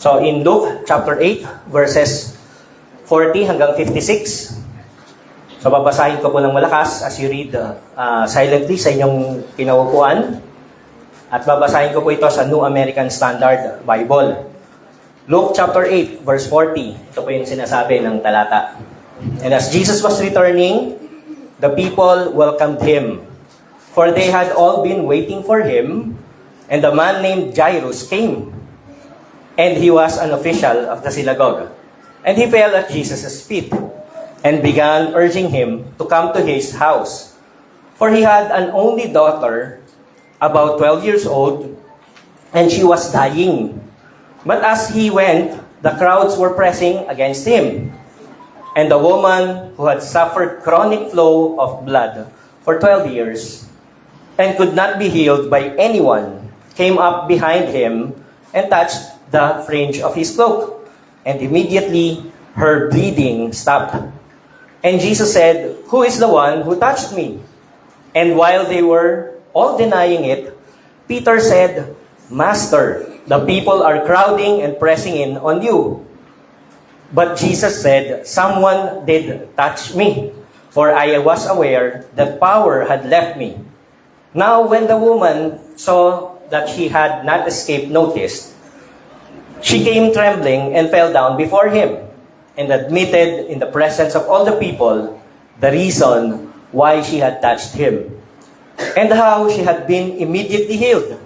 So in Luke chapter 8, verses 40 hanggang 56. So babasahin ko po ng malakas as you read silently sa inyong kinaupuan. At babasahin ko po ito sa New American Standard Bible. Luke chapter 8, verse 40. Ito po yung sinasabi ng talata. And as Jesus was returning, the people welcomed him, for they had all been waiting for him, and a man named Jairus came. And he was an official of the synagogue. And he fell at Jesus' feet, and began urging him to come to his house. For he had an only daughter, about 12 years old, and she was dying. But as he went, the crowds were pressing against him. And the woman who had suffered chronic flow of blood for 12 years, and could not be healed by anyone, came up behind him and touched the fringe of his cloak. And immediately her bleeding stopped. And Jesus said, "Who is the one who touched me?" And while they were all denying it, Peter said, "Master, the people are crowding and pressing in on you." But Jesus said, "Someone did touch me, for I was aware that power had left me." Now when the woman saw that she had not escaped notice, she came trembling and fell down before him, and admitted in the presence of all the people the reason why she had touched him, and how she had been immediately healed.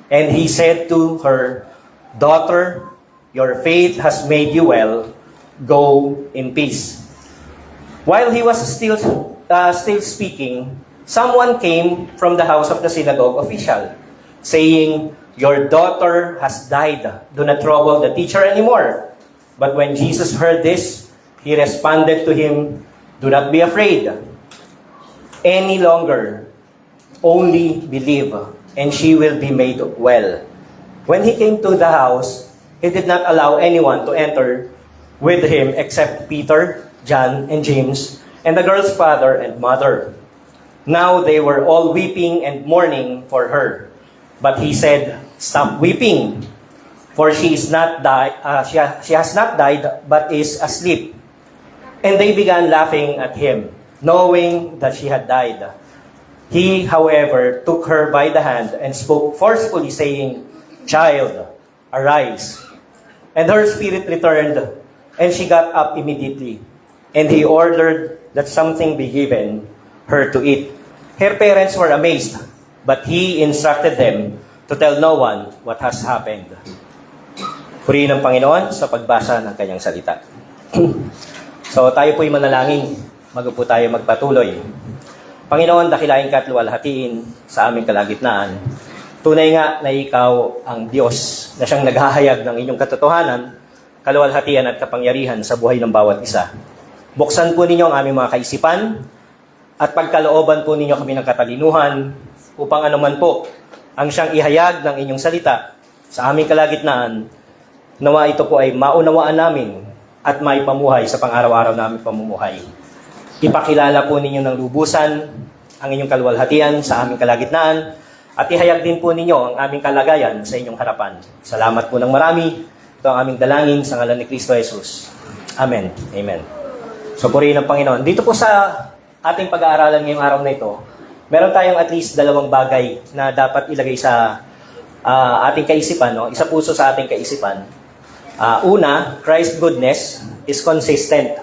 And he said to her, "Daughter, your faith has made you well. Go in peace." While he was still speaking, someone came from the house of the synagogue official, saying, "Your daughter has died. Do not trouble the teacher anymore." But when Jesus heard this, he responded to him, "Do not be afraid any longer. Only believe, and she will be made well." When he came to the house, he did not allow anyone to enter with him except Peter, John, and James, and the girl's father and mother. Now they were all weeping and mourning for her. But he said, "Stop weeping, for she has not died, but is asleep." And they began laughing at him, knowing that she had died. He, however, took her by the hand and spoke forcefully, saying, "Child, arise." And her spirit returned, and she got up immediately. And he ordered that something be given her to eat. Her parents were amazed, but he instructed them to tell no one what has happened. Purihin ng Panginoon sa pagbasa ng kanyang salita. So tayo po'y manalangin, bago po tayo magpatuloy. Panginoon, dakilain ka at luwalhatiin sa aming kalagitnaan. Tunay nga na ikaw ang Diyos na siyang naghahayag ng inyong katotohanan, kaluwalhatian at kapangyarihan sa buhay ng bawat isa. Buksan po ninyo ang aming mga kaisipan at pagkalooban po ninyo kami ng katalinuhan upang anuman po ang siyang ihayag ng inyong salita sa aming kalagitnaan, nawa ito po ay maunawaan namin at maipamuhay sa pang-araw-araw namin pamumuhay. Ipakilala po ninyo ng lubusan ang inyong kaluwalhatian sa aming kalagitnaan at ihayag din po ninyo ang aming kalagayan sa inyong harapan. Salamat po ng marami. Ito ang aming dalangin sa ngalan ni Kristo Jesus. Amen. Amen. So purihin ng Panginoon. Dito po sa ating pag-aaralan ngayong araw na ito, meron tayong at least dalawang bagay na dapat ilagay sa ating kaisipan, no? Isa puso sa ating kaisipan. Una, Christ's goodness is consistent.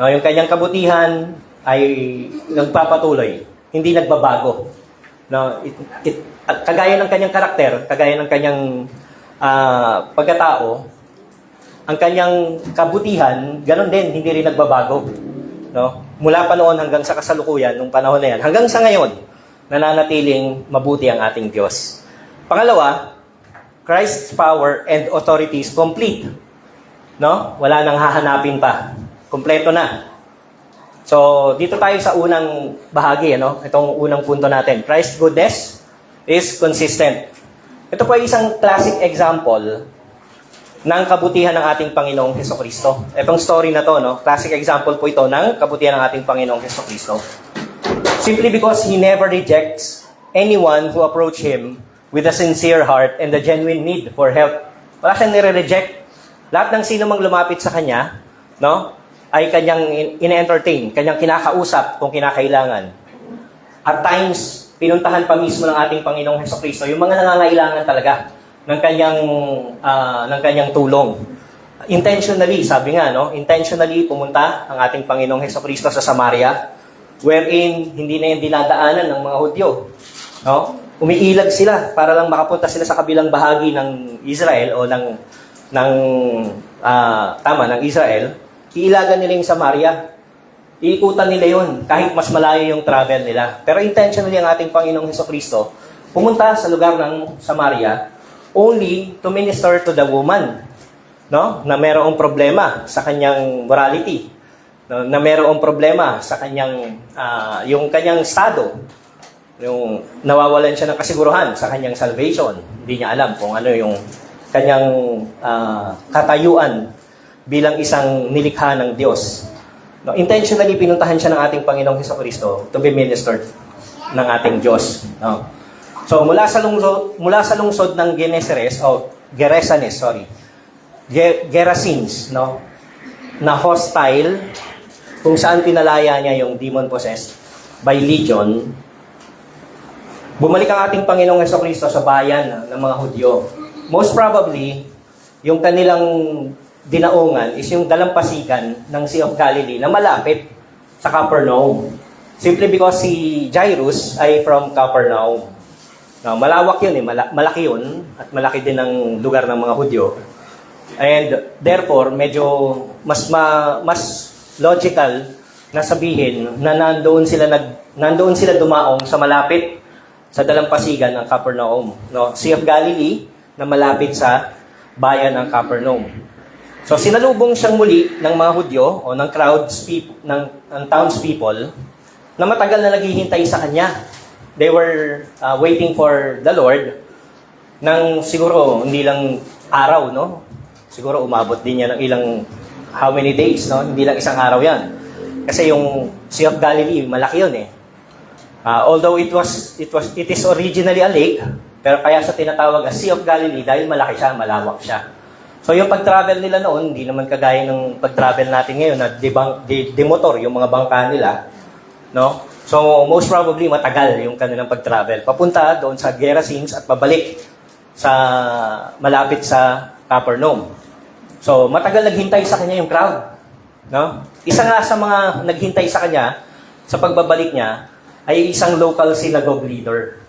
No, yung kanyang kabutihan ay nagpapatuloy, hindi nagbabago. No, kagaya ng kanyang karakter, kagaya ng kanyang pagkatao, ang kanyang kabutihan, ganun din, hindi rin nagbabago. No? Mula pa noon hanggang sa kasalukuyan, nung panahon na yan, hanggang sa ngayon, nananatiling mabuti ang ating Diyos. Pangalawa, Christ's power and authority is complete. No? Wala nang hahanapin pa. Kompleto na. So, dito tayo sa unang bahagi, ano? Itong unang punto natin. Christ's goodness is consistent. Ito po ay isang classic example ng kabutihan ng ating Panginoong Hesukristo. Itong story na to, no? Classic example po ito ng kabutihan ng ating Panginoong Hesukristo. Simply because He never rejects anyone who approach Him with a sincere heart and a genuine need for help. Wala siyang nire-reject. Lahat ng sino mang lumapit sa kanya, no, ay kanyang ine-entertain, kanyang kinakausap kung kinakailangan. At times, pinuntahan pa mismo ng ating Panginoong Hesukristo yung mga nangangailangan talaga ng kanyang tulong. Intentionally, sabi nga, no, intentionally pumunta ang ating Panginoong Hesukristo sa Samaria, wherein hindi na yung dinadaanan ng mga Hudyo. No? Umiilag sila para lang makapunta sila sa kabilang bahagi ng Israel o ng Israel. Iilagan nila yung Samaria. Iikutan nila yun kahit mas malayo yung travel nila. Pero intentionally ang ating Panginoong Hesukristo pumunta sa lugar ng Samaria only to minister to the woman, no? Na mayroong problema sa kanyang morality, no? Na mayroong problema sa kanyang yung kanyang estado, yung nawawalan siya ng kasiguruhan sa kanyang salvation. Hindi niya alam kung ano yung kanyang katayuan bilang isang nilikha ng Diyos. No, intentionally pinuntahan siya ng ating Panginoong Hesukristo to be ministered ng ating Diyos. No? So mula sa lungsod ng Gerasenes, no? Na hostile, kung saan pinalaya niya yung demon-possessed by legion, bumalik ang ating Panginoong Hesukristo sa bayan ng mga Hudyo. Most probably, yung kanilang dinaungan is yung dalampasigan ng Sea of Galilee na malapit sa Capernaum. Simply because si Jairus ay from Capernaum. Now, malawak yun malaki yun at malaki din ang lugar ng mga Hudyo. And therefore, medyo mas logical na sabihin na nandoon sila dumaong sa malapit sa dalampasigan ng Capernaum. No? Sea of Galilee na malapit sa bayan ng Capernaum. So sinalubong siyang muli ng mga Hudyo o ng ng townspeople na matagal na naghihintay sa kanya. They were waiting for the Lord nang siguro hindi lang araw, no? Siguro umabot din yan ng how many days, no? Hindi lang isang araw yan. Kasi yung Sea of Galilee, malaki yun eh. Although it is originally a lake, pero kaya sa tinatawag as Sea of Galilee dahil malaki siya, malawak siya. So yung pag-travel nila noon, hindi naman kagaya ng pag-travel natin ngayon na demotor yung mga bangka nila, no? So most probably matagal yung kanilang pag-travel. Papunta doon sa Gerasenes at pabalik sa malapit sa Capernaum. So matagal naghintay sa kanya yung crowd, no? Isa nga sa mga naghintay sa kanya sa pagbabalik niya ay isang local synagogue leader.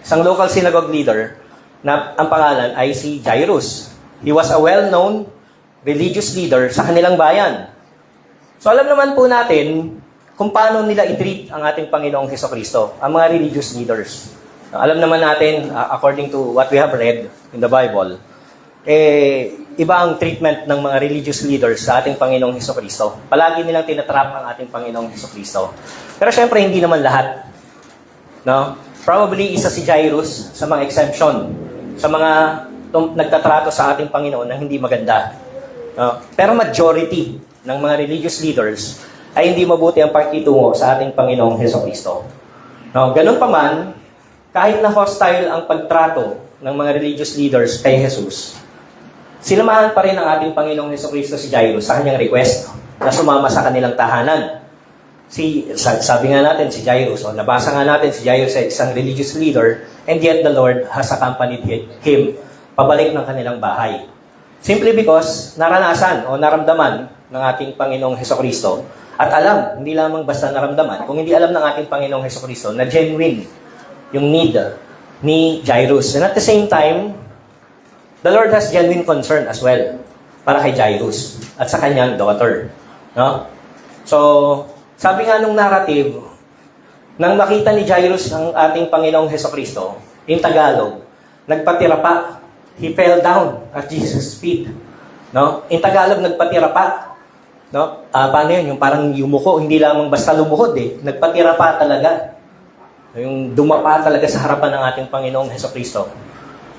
Isang local synagogue leader na ang pangalan ay si Jairus. He was a well-known religious leader sa kanilang bayan. So alam naman po natin kung paano nila i-treat ang ating Panginoong Hesukristo, ang mga religious leaders. Alam naman natin, according to what we have read in the Bible, iba ang treatment ng mga religious leaders sa ating Panginoong Hesukristo. Palagi nilang tinatrap ang ating Panginoong Hesukristo. Pero syempre, hindi naman lahat. No? Probably isa si Jairus sa mga exemption, sa mga nagtatrato sa ating Panginoon na hindi maganda. Pero majority ng mga religious leaders ay hindi mabuti ang pakikitungo sa ating Panginoong Hesukristo. Ganun pa man, kahit na hostile ang pagtrato ng mga religious leaders kay Jesus, sinamahan pa rin ng ating Panginoong Hesukristo si Jairus sa kanyang request na sumama sa kanilang tahanan. Sabi nga natin si Jairus, nabasa nga natin si Jairus ay isang religious leader, and yet the Lord has accompanied him pabalik ng kanilang bahay. Simply because naranasan o naramdaman ng ating Panginoong Hesukristo at alam, hindi lamang basta naramdaman, kung hindi alam ng ating Panginoong Hesukristo na genuine yung need ni Jairus. And at the same time, the Lord has genuine concern as well para kay Jairus at sa kanyang daughter. No? So, sabi nga nung narrative, nang makita ni Jairus ang ating Panginoong Hesukristo, in Tagalog, nagpatira pa. He fell down at Jesus' feet. No? In Tagalog, nagpatira pa. No? Paano yun? Yung parang yumuko, hindi lamang basta lumuhod eh. Nagpatira pa talaga. Yung dumapa talaga sa harapan ng ating Panginoong Hesukristo.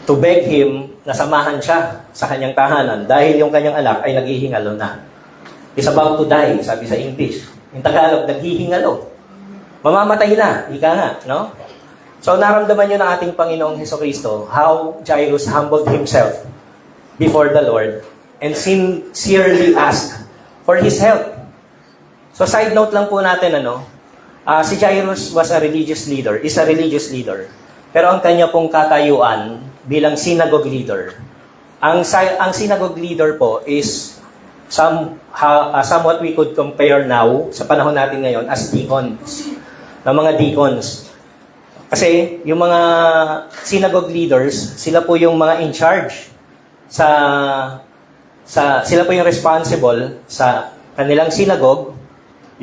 To beg Him na samahan siya sa kanyang tahanan dahil yung kanyang anak ay naghihingalo na. Is about to die, sabi sa English. In Tagalog, naghihingalo. Mamamatay na, ika nga, no? So, naramdaman nyo ng ating Panginoong Hesukristo how Jairus humbled himself before the Lord and sincerely ask for His help. So side note lang po natin, si Jairus was a religious leader, is a religious leader. Pero ang kanya pong katayuan bilang synagogue leader, ang synagogue leader po is somewhat we could compare now, sa panahon natin ngayon, as deacons. Na mga deacons. Kasi yung mga synagogue leaders, sila po yung mga in charge sila po yung responsible sa kanilang synagogue,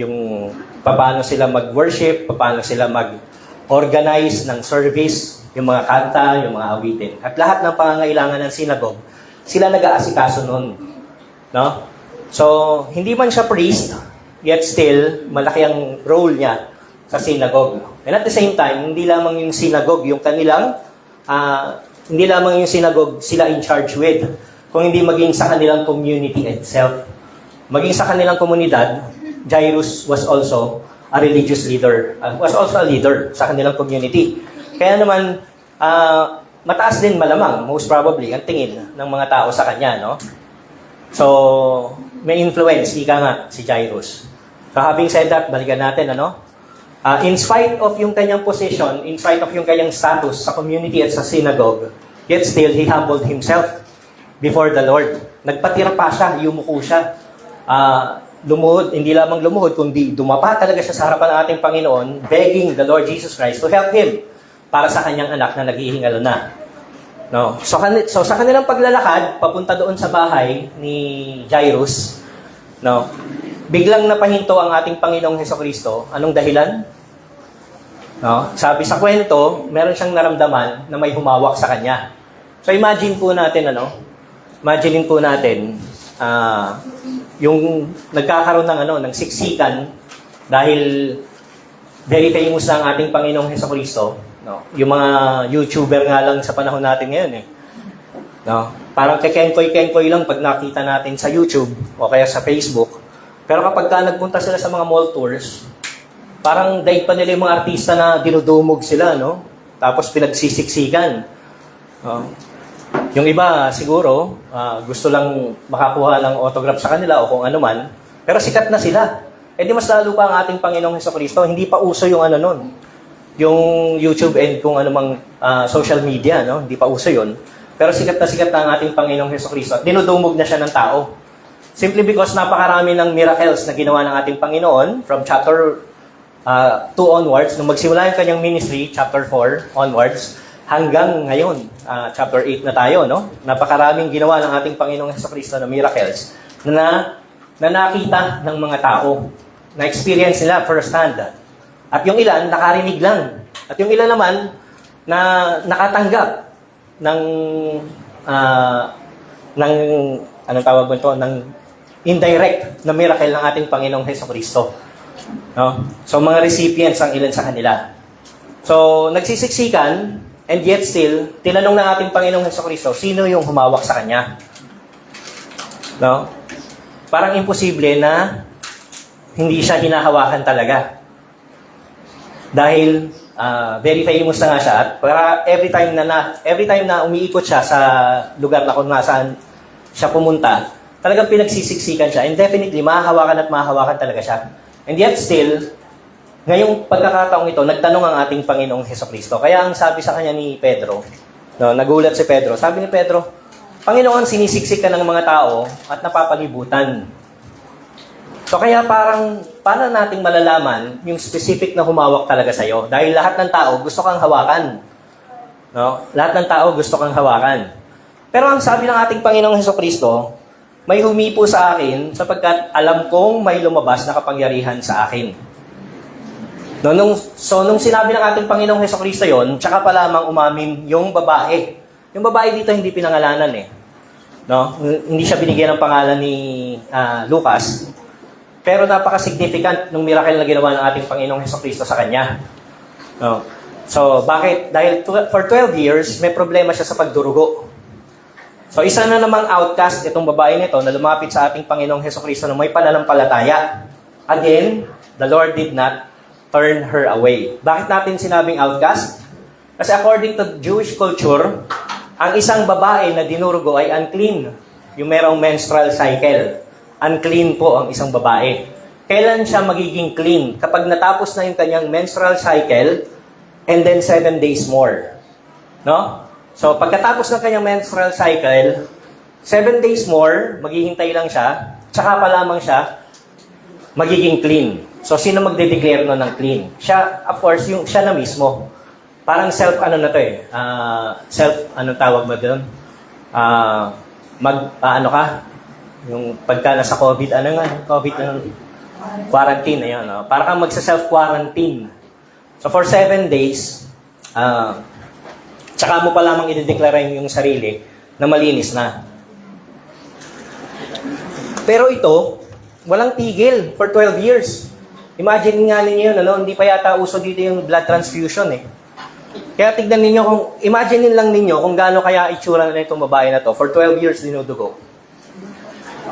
yung paano sila mag-worship, paano sila mag-organize ng service, yung mga kanta, yung mga awitin. At lahat ng pangangailangan ng synagogue, sila nag-aasikaso nun. No? So, hindi man siya priest, yet still, malaki ang role niya sa synagogue. And at the same time, hindi lamang yung synagogue, yung kanilang, hindi lamang yung synagogue sila in charge with, kung hindi maging sa kanilang community itself. Maging sa kanilang komunidad, Jairus was also a religious leader, was also a leader sa kanilang community. Kaya naman, mataas din malamang, most probably, ang tingin ng mga tao sa kanya, no? So, may influence, ika nga, si Jairus. So, having said that, balikan natin, in spite of yung kanyang position, in spite of yung kanyang status sa community at sa synagogue, yet still, he humbled himself before the Lord. Nagpatira pa siya, yumuko siya. Lumuhod, hindi lamang lumuhod, kundi dumapa talaga siya sa harapan ng ating Panginoon, begging the Lord Jesus Christ to help him para sa kanyang anak na naghihingalo na. No? So sa kanilang paglalakad, papunta doon sa bahay ni Jairus, no? Biglang napahinto ang ating Panginoong Hesukristo. Anong dahilan? No? Sabi sa kwento, meron siyang naramdaman na may humawak sa kanya. So imagine po natin, Imagine po natin, yung nagkakaroon ng siksikan dahil very famous na ang ating Panginoong Hesukristo. No? Yung mga YouTuber nga lang sa panahon natin ngayon No? Parang kekengkoy-kengkoy lang pag nakita natin sa YouTube o kaya sa Facebook. Pero kapag nagpunta sila sa mga mall tours, parang daig pa nila yung mga artista na dinudumog sila, no? Tapos pinagsisiksikan. Yung iba siguro, gusto lang makakuha ng autograph sa kanila o kung ano man, pero sikat na sila. E di mas lalo pa ang ating Panginoong Hesukristo, hindi pa uso yung nun. Yung YouTube and kung anumang social media, no? Hindi pa uso yun. Pero sikat na ang ating Panginoong Hesukristo at dinudumog na siya ng tao. Simply because napakarami ng miracles na ginawa ng ating Panginoon from chapter 2 onwards, nung magsimula yung kanyang ministry, chapter 4 onwards, hanggang ngayon, chapter 8 na tayo, no? Napakaraming ginawa ng ating Panginoong Hesukristo na miracles na nakita ng mga tao, na experience nila firsthand. At yung ilan, nakarinig lang. At yung ilan naman, na nakatanggap ng anong tawag mo ito? Ng indirect na miracle ng ating Panginoong Hesukristo. No? So, mga recipients ang ilan sa kanila. So, nagsisiksikan, and yet still, tinanong ng ating Panginoong Hesukristo, sino yung humawak sa kanya? No? Parang imposible na hindi siya hinahawakan talaga. Dahil very famous na nga siya at para every time na umiikot siya sa lugar na kung nasaan siya pumunta, talagang pinagsisiksikan siya and definitely mahahawakan talaga siya. And yet still, ngayong pagkakataong ito, nagtanong ang ating Panginoong Hesukristo. Kaya ang sabi sa kanya ni Pedro, nagulat si Pedro, sabi ni Pedro, Panginoon, sinisiksik ka ng mga tao at napapalibutan. So kaya parang, paano nating malalaman yung specific na humawak talaga sa'yo? Dahil lahat ng tao gusto kang hawakan. No? Lahat ng tao gusto kang hawakan. Pero ang sabi ng ating Panginoong Hesukristo, may humipo sa akin sapagkat alam kong may lumabas na kapangyarihan sa akin. No, nung sinabi ng ating Panginoong Hesukristo yon, tsaka pa lamang umamin yung babae. Yung babae dito hindi pinangalanan No? Hindi siya binigyan ng pangalan ni Lucas. Pero napaka-significant ng miracle na ginawa ng ating Panginoong Hesukristo sa kanya. No? So, bakit? Dahil for 12 years, may problema siya sa pagdurugo. So, isa na namang outcast itong babae nito na lumapit sa ating Panginoong Hesukristo na may pananampalataya. Again, the Lord did not turn her away. Bakit natin sinabing outcast? Kasi according to Jewish culture, Ang isang babae na dinurugo ay unclean. Yung merong menstrual cycle. Unclean po ang isang babae. Kailan siya magiging clean? Kapag natapos na yung kanyang menstrual cycle and then 7 days more. No? So, pagkatapos ng kanyang menstrual cycle, 7 days more, maghihintay lang siya, tsaka pa lamang siya magiging clean. So, sino magde-declare nun ng clean? Siya, of course, yung siya na mismo. Parang self-ano na to eh. Anong tawag ba doon? Ano ka? Yung pagka nasa COVID, COVID, quarantine, ayun. No? Para kang magsa-self-quarantine. So, for 7 days, tsaka mo pa lamang i-declare yung sarili na malinis na. Pero ito, walang tigil for 12 years. Imagine nga ninyo yun, hindi pa yata uso dito yung blood transfusion eh. Kaya tignan ninyo imagine lang ninyo kung gaano kaya itsura na itong babae na to for 12 years dinudugo.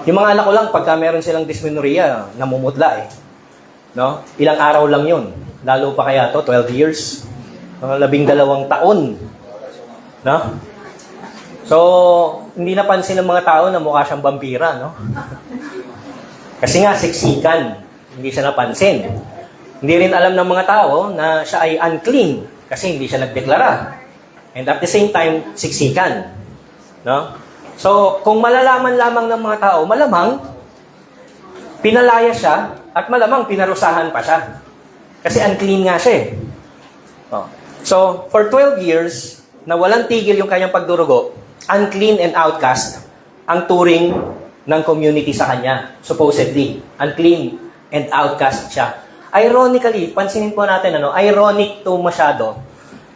Yung mga anak ko lang, pagka meron silang dysmenorrhea, namumutla eh. No? Ilang araw lang yun. Lalo pa kaya to, 12 years. 12 taon. No? So, hindi napansin ng mga tao na mukha siyang vampira, no? Kasi nga, siksikan. Hindi siya napansin. Hindi rin alam ng mga tao na siya ay unclean kasi hindi siya nagdeklara. And at the same time, siksikan. No? So, kung malalaman lamang ng mga tao, malamang pinalaya siya at malamang pinarusahan pa siya. Kasi unclean nga siya eh. Oh. So, for 12 years, na walang tigil yung kanyang pagdurugo, unclean and outcast ang turing ng community sa kanya, supposedly. Unclean and outcast siya. Ironically, pansinin po natin, ironic to masyado.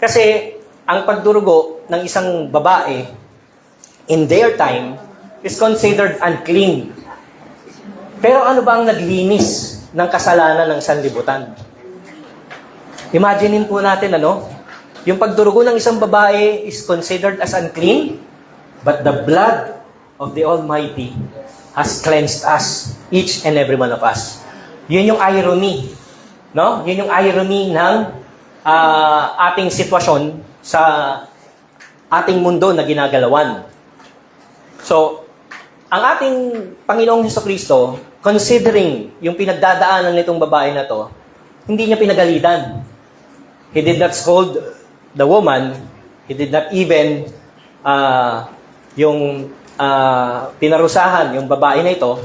Kasi, ang pagdurugo ng isang babae, in their time, is considered unclean. Pero ano ba ang naglinis ng kasalanan ng sanlibutan? Imaginein po natin, yung pagdurugo ng isang babae is considered as unclean, but the blood of the Almighty has cleansed us, each and every one of us. Yun yung irony. No? Yun yung irony ng ating sitwasyon sa ating mundo na ginagalawan. So, ang ating Panginoong Hesukristo, considering yung pinagdadaanan nitong babae na to, hindi niya pinagalitan. He did not scold the woman. He did not even pinarusahan yung babae na ito.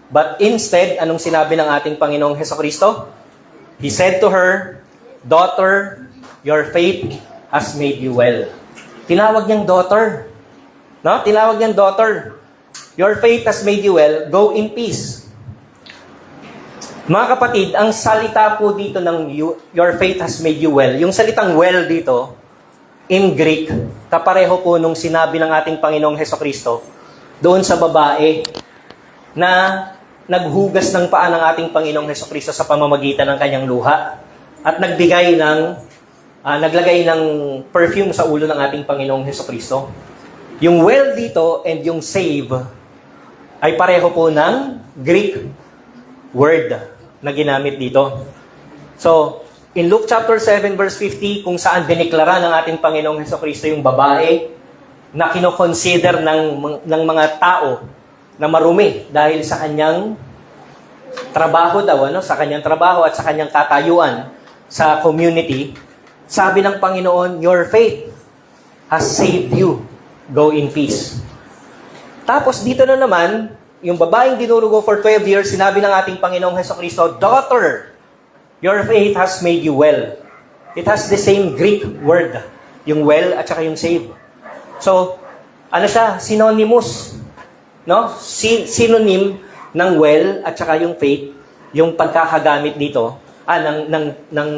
But instead, anong sinabi ng ating Panginoong Hesukristo? He said to her, "Daughter, your faith has made you well." Tinawag niyang daughter. No? Tinawag niyang daughter. Your faith has made you well. Go in peace. Mga kapatid, ang salita po dito ng your faith has made you well, yung salitang well dito, in Greek, kapareho po nung sinabi ng ating Panginoong Hesukristo doon sa babae na naghugas ng paa ng ating Panginoong Hesukristo sa pamamagitan ng kanyang luha at naglagay ng perfume sa ulo ng ating Panginoong Hesukristo. Yung well dito and yung save ay pareho po ng Greek word na ginamit dito. So, in Luke chapter 7 verse 50, kung saan diniklara ng ating Panginoong Hesukristo yung babae na kinoconsider ng mga tao na marumi dahil sa kanyang trabaho daw, sa kanyang trabaho at sa kanyang katayuan sa community, sabi ng Panginoon, your faith has saved you. Go in peace. Tapos dito na naman, yung babaeng dinurugo for 12 years, sinabi ng ating Panginoong Hesukristo, daughter, your faith has made you well. It has the same Greek word, yung well at saka yung save. So, ano siya? Synonymous. No? Synonym ng well at saka yung faith, yung pagkakagamit dito, ng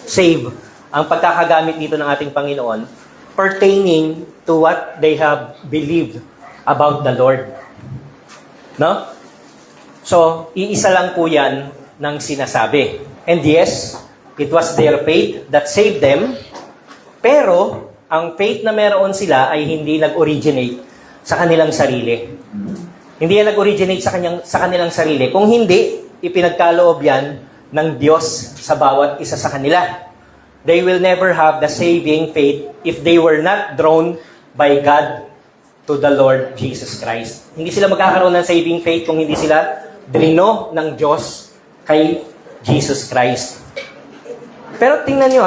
save, ang pagkakagamit dito ng ating Panginoon, pertaining to what they have believed about the Lord. No? So, iisa lang po yan ng sinasabi. And yes, it was their faith that saved them, pero ang faith na meron sila ay hindi nag-originate sa kanilang sarili. Hindi yan nag-originate sa kanilang sarili. Kung hindi, ipinagkaloob yan ng Diyos sa bawat isa sa kanila. They will never have the saving faith if they were not drawn by God to the Lord Jesus Christ. Hindi sila magkakaroon ng saving faith kung hindi sila drino ng Diyos kay Jesus Christ. Pero tingnan nyo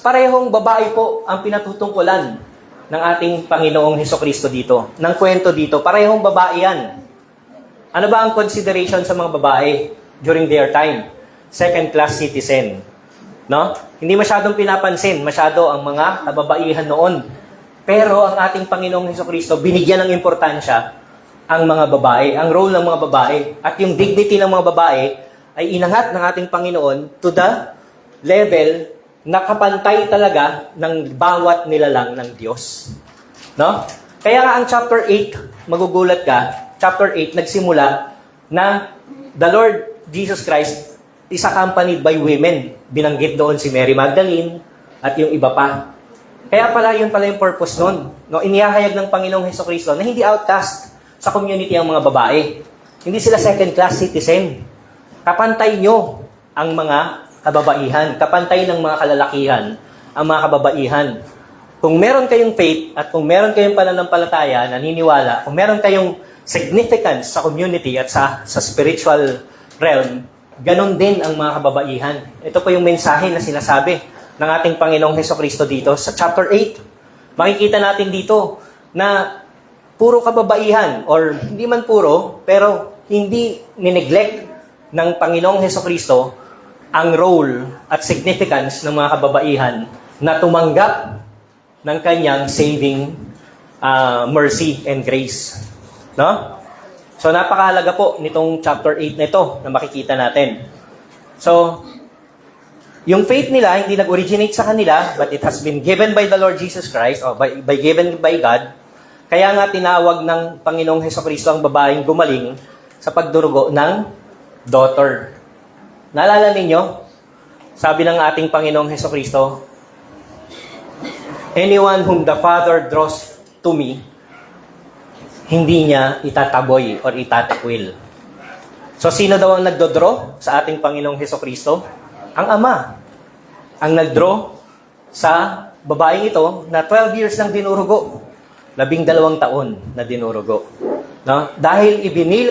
parehong babae po ang pinatutungkulan ng ating Panginoong Hesukristo dito. Ng kwento dito, parehong babae yan. Ano ba ang consideration sa mga babae during their time? Second-class citizen. No? Hindi masyadong pinapansin, masyado ang mga kababaihan noon. Pero ang ating Panginoong Hesukristo, binigyan ng importansya ang mga babae, ang role ng mga babae. At yung dignity ng mga babae ay inangat ng ating Panginoon to the level na kapantay talaga ng bawat nilalang ng Diyos. No? Kaya nga ang chapter 8, magugulat ka, chapter 8, nagsimula na the Lord Jesus Christ is accompanied by women. Binanggit doon si Mary Magdalene at yung iba pa. Kaya yun pala yung purpose nun. No? Inihahayag ng Panginoong Hesukristo na hindi outcast sa community ang mga babae. Hindi sila second-class citizen. Kapantay nyo ang mga kababaihan. Kapantay ng mga kalalakihan ang mga kababaihan. Kung meron kayong faith at kung meron kayong pananampalataya, naniniwala, kung meron kayong significance sa community at sa spiritual realm, ganon din ang mga kababaihan. Ito po yung mensahe na sinasabi ng ating Panginoong Hesukristo dito sa chapter 8. Makikita natin dito na puro kababaihan, or hindi man puro, pero hindi nineglect ng Panginoong Hesukristo ang role at significance ng mga kababaihan na tumanggap ng kanyang saving mercy and grace. No? So, napakahalaga po nitong chapter 8 na ito na makikita natin. So, yung faith nila, hindi nag-originate sa kanila, but it has been given by the Lord Jesus Christ, or given by God. Kaya nga tinawag ng Panginoong Hesukristo ang babaeng gumaling sa pagdurugo ng daughter. Naalala ninyo? Sabi ng ating Panginoong Hesukristo, anyone whom the Father draws to me, hindi niya itataboy or itatakwil. So, sino daw ang nagdodraw sa ating Panginoong Hesukristo? Ang Ama. Ang nagdraw sa babaeng ito na 12 years nang dinurugo. 12 taon na dinurugo. No? Dahil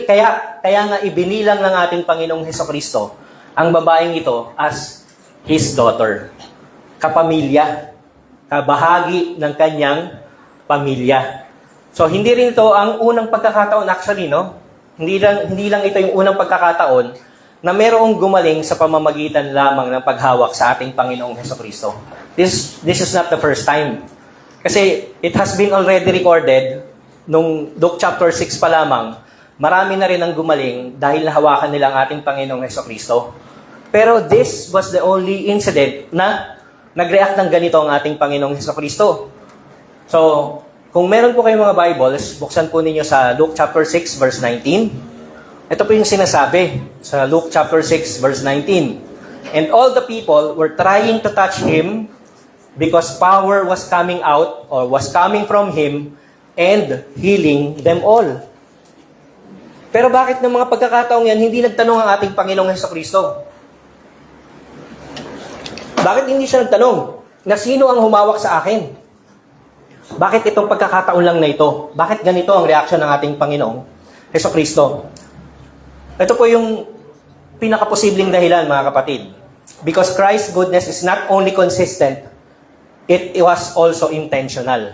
kaya nga ibinilang ng ating Panginoong Hesukristo ang babaeng ito as His daughter. Kapamilya. Kabahagi ng kanyang pamilya. So, hindi rin ito ang unang pagkakataon actually, no? Hindi lang ito yung unang pagkakataon na merong gumaling sa pamamagitan lamang ng paghawak sa ating Panginoong Hesukristo. This is not the first time. Kasi it has been already recorded nung Luke chapter 6 pa lamang, marami na rin ang gumaling dahil nahawakan nila ang ating Panginoong Hesukristo. Pero this was the only incident na nag-react ng ganito ang ating Panginoong Hesukristo. So, kung meron po kayong mga Bibles, buksan po ninyo sa Luke chapter 6 verse 19. Ito po yung sinasabi sa Luke chapter 6 verse 19. And all the people were trying to touch him because power was coming out or was coming from him and healing them all. Pero bakit ng mga pagkakataong yan, hindi nagtanong ang ating Panginoong Hesukristo? Bakit hindi siya nagtanong na sino ang humawak sa akin? Bakit itong pagkakataon lang na ito? Bakit ganito ang reaksyon ng ating Panginoong Hesukristo? Ito po yung pinakaposibleng dahilan, mga kapatid. Because Christ's goodness is not only consistent, it was also intentional.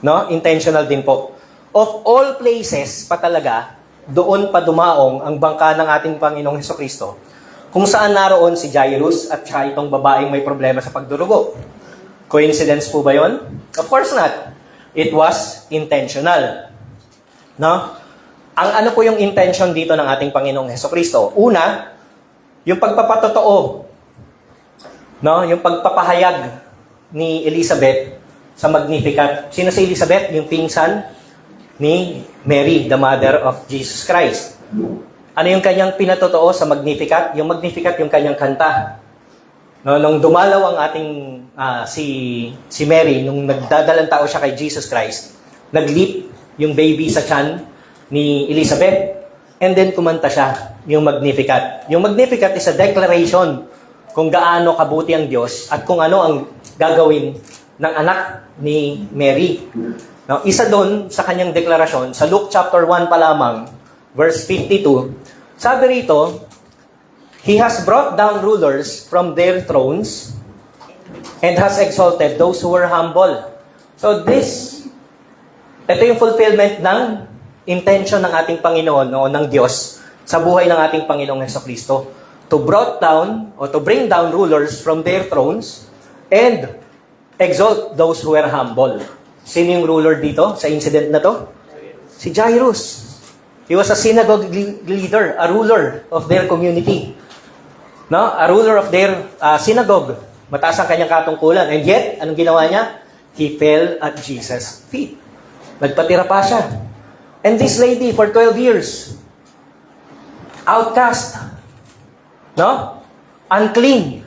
No? Intentional din po. Of all places pa talaga, doon pa dumaong ang bangka ng ating Panginoong Hesukristo, kung saan naroon si Jairus at saka itong babaeng may problema sa pagdurugo. Coincidence po ba yon? Of course not. It was intentional. No? Ang ano po yung intention dito ng ating Panginoong Hesukristo? Una, yung pagpapatotoo. No? Yung pagpapahayag ni Elizabeth sa Magnificat. Sino si Elizabeth? Yung pinsan ni Mary, the mother of Jesus Christ. Ano yung kanyang pinatotoo sa Magnificat? Yung Magnificat, yung kanyang kanta. No, nung dumalaw ang ating si Mary, nung nagdadalang tao siya kay Jesus Christ, nag-leap yung baby sa tiyan ni Elizabeth, and then kumanta siya, yung Magnificat. Yung Magnificat is a declaration kung gaano kabuti ang Diyos at kung ano ang gagawin ng anak ni Mary. Now, isa doon sa kanyang deklarasyon, sa Luke chapter 1 pa lamang, verse 52, sabi rito, He has brought down rulers from their thrones and has exalted those who were humble. So ito yung fulfillment ng intention ng ating Panginoon o ng Diyos sa buhay ng ating Panginoong Hesukristo. To bring down rulers from their thrones and exalt those who were humble. Sino yung ruler dito sa incident na to? Si Jairus. He was a synagogue leader, a ruler of their community. No? A ruler of their synagogue. Mataas ang kanyang katungkulan. And yet, anong ginawa niya? He fell at Jesus' feet. Nagpatira pa siya. And this lady, for 12 years, outcast. No? Unclean.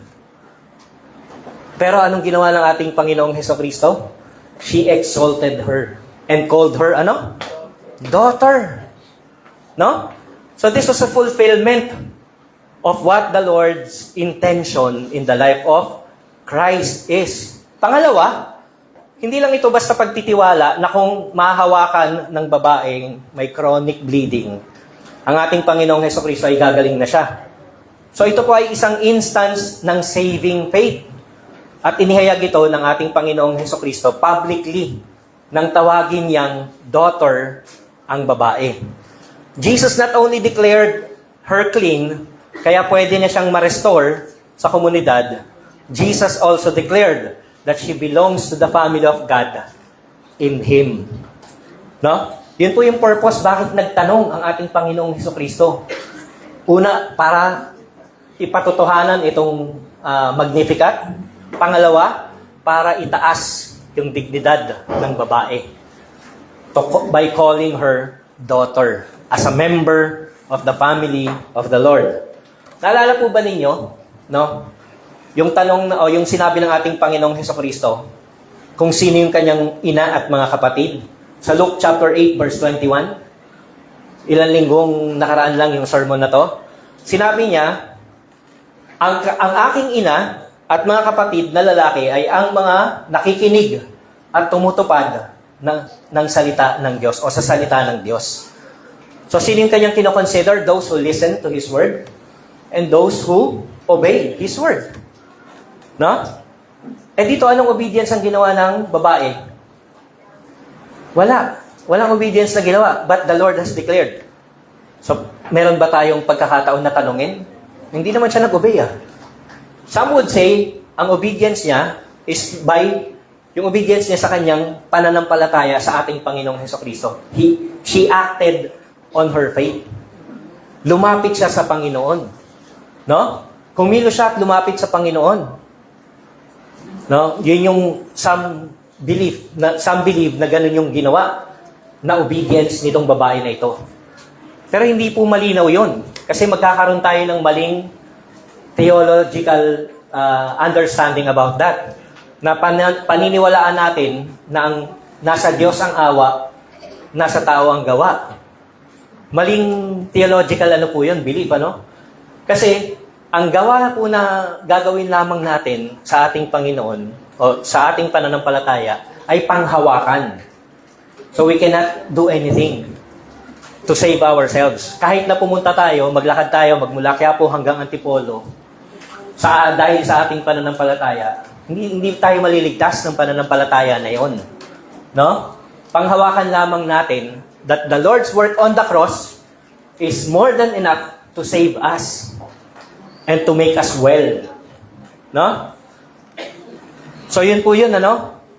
Pero anong ginawa ng ating Panginoong Hesukristo? She exalted her and called her, Daughter. No? So this was a fulfillment of what the Lord's intention in the life of Christ is. Pangalawa, hindi lang ito basta pagtitiwala na kung mahahawakan ng babaeng may chronic bleeding, ang ating Panginoong Hesukristo ay gagaling na siya. So ito po ay isang instance ng saving faith. At inihayag ito ng ating Panginoong Hesukristo publicly nang tawagin niyang daughter ang babae. Jesus not only declared her clean, kaya pwede na siyang ma-restore sa komunidad, Jesus also declared that she belongs to the family of God in Him. No? Yun po yung purpose bakit nagtanong ang ating Panginoong Hesukristo. Una, para ipatotohanan itong Magnificat. Pangalawa, para itaas yung dignidad ng babae. By calling her daughter as a member of the family of the Lord. Naalala po ba ninyo, no? Yung tanong o yung sinabi ng ating Panginoong Hesukristo kung sino yung kanyang ina at mga kapatid sa Luke chapter 8 verse 21. Ilang linggong nakaraan lang yung sermon na to. Sinabi niya, ang aking ina at mga kapatid na lalaki ay ang mga nakikinig at tumutupad ng salita ng Diyos o sa salita ng Diyos. So, sino yung kanyang kinoconsider? Those who listen to His Word and those who obey His Word. No? Eh dito, anong obedience ang ginawa ng babae? Wala. Walang obedience na ginawa. But the Lord has declared. So, meron ba tayong pagkakataon na tanungin? Hindi naman siya nag-obey. Some would say, ang obedience niya is by yung obedience niya sa kanyang pananampalataya sa ating Panginoong Hesukristo. She acted on her faith. Lumapit siya sa Panginoon. No? Humilo siya at lumapit sa Panginoon. No? Yun yung some believe na ganun yung ginawa na obedience nitong babae na ito. Pero hindi po malinaw yun. Kasi magkakaroon tayo ng maling theological understanding about that. Na paniniwalaan natin na ang nasa Diyos ang awa, nasa tao ang gawa. Maling theological po yun, belief, Kasi ang gawa po na gagawin lamang natin sa ating Panginoon o sa ating pananampalataya ay panghawakan. So we cannot do anything to save ourselves. Kahit na pumunta tayo, maglakad tayo, magmula Quiapo hanggang Antipolo, dahil sa ating pananampalataya, hindi tayo maliligtas ng pananampalataya na yon. No? Panghawakan lamang natin that the Lord's work on the cross is more than enough to save us and to make us well. No? So yun po yun,